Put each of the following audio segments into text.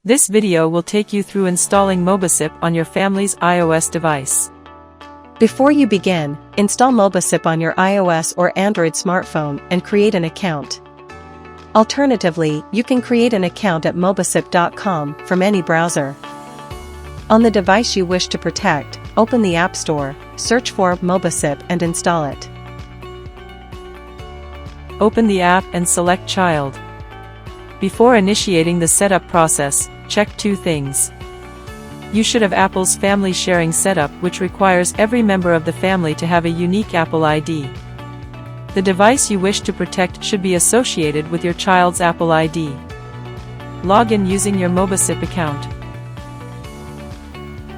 This video will take you through installing Mobicip on your family's iOS device. Before you begin, install Mobicip on your iOS or Android smartphone and create an account. Alternatively, you can create an account at mobicip.com from any browser. On the device you wish to protect, open the App Store, search for Mobicip and install it. Open the app and select Child. Before initiating the setup process, check two things. You should have Apple's Family Sharing setup, which requires every member of the family to have a unique Apple ID. The device you wish to protect should be associated with your child's Apple ID. Log in using your Mobicip account.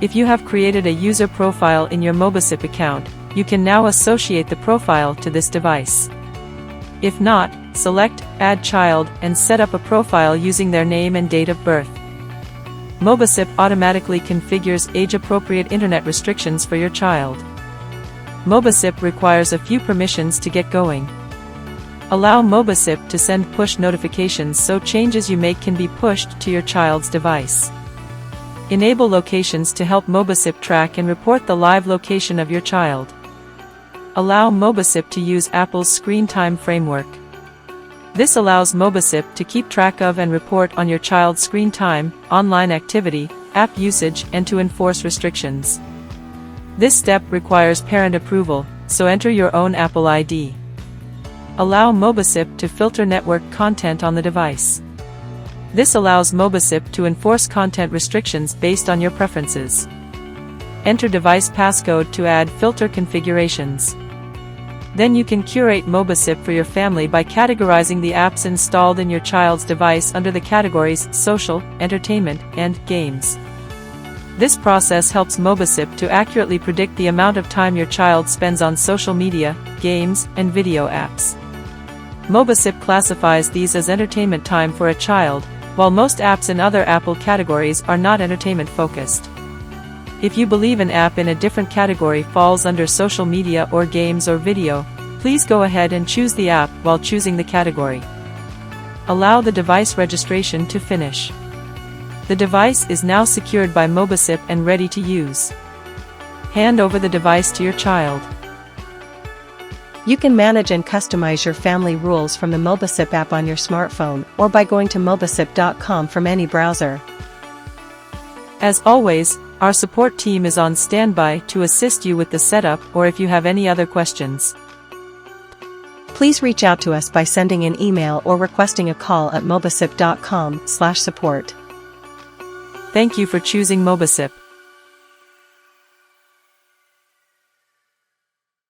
If you have created a user profile in your Mobicip account, you can now associate the profile to this device. If not, select Add Child and set up a profile using their name and date of birth. Mobicip automatically configures age-appropriate internet restrictions for your child. Mobicip requires a few permissions to get going. Allow Mobicip to send push notifications so changes you make can be pushed to your child's device. Enable locations to help Mobicip track and report the live location of your child. Allow Mobicip to use Apple's Screen Time framework. This allows Mobicip to keep track of and report on your child's screen time, online activity, app usage, and to enforce restrictions. This step requires parent approval, so enter your own Apple ID. Allow Mobicip to filter network content on the device. This allows Mobicip to enforce content restrictions based on your preferences. Enter device passcode to add filter configurations. Then you can curate Mobicip for your family by categorizing the apps installed in your child's device under the categories Social, Entertainment, and Games. This process helps Mobicip to accurately predict the amount of time your child spends on social media, games, and video apps. Mobicip classifies these as entertainment time for a child, while most apps in other Apple categories are not entertainment-focused. If you believe an app in a different category falls under social media or games or video, please go ahead and choose the app while choosing the category. Allow the device registration to finish. The device is now secured by Mobicip and ready to use. Hand over the device to your child. You can manage and customize your family rules from the Mobicip app on your smartphone or by going to mobicip.com from any browser. As always, our support team is on standby to assist you with the setup or if you have any other questions. Please reach out to us by sending an email or requesting a call at mobicip.com/support. Thank you for choosing Mobicip.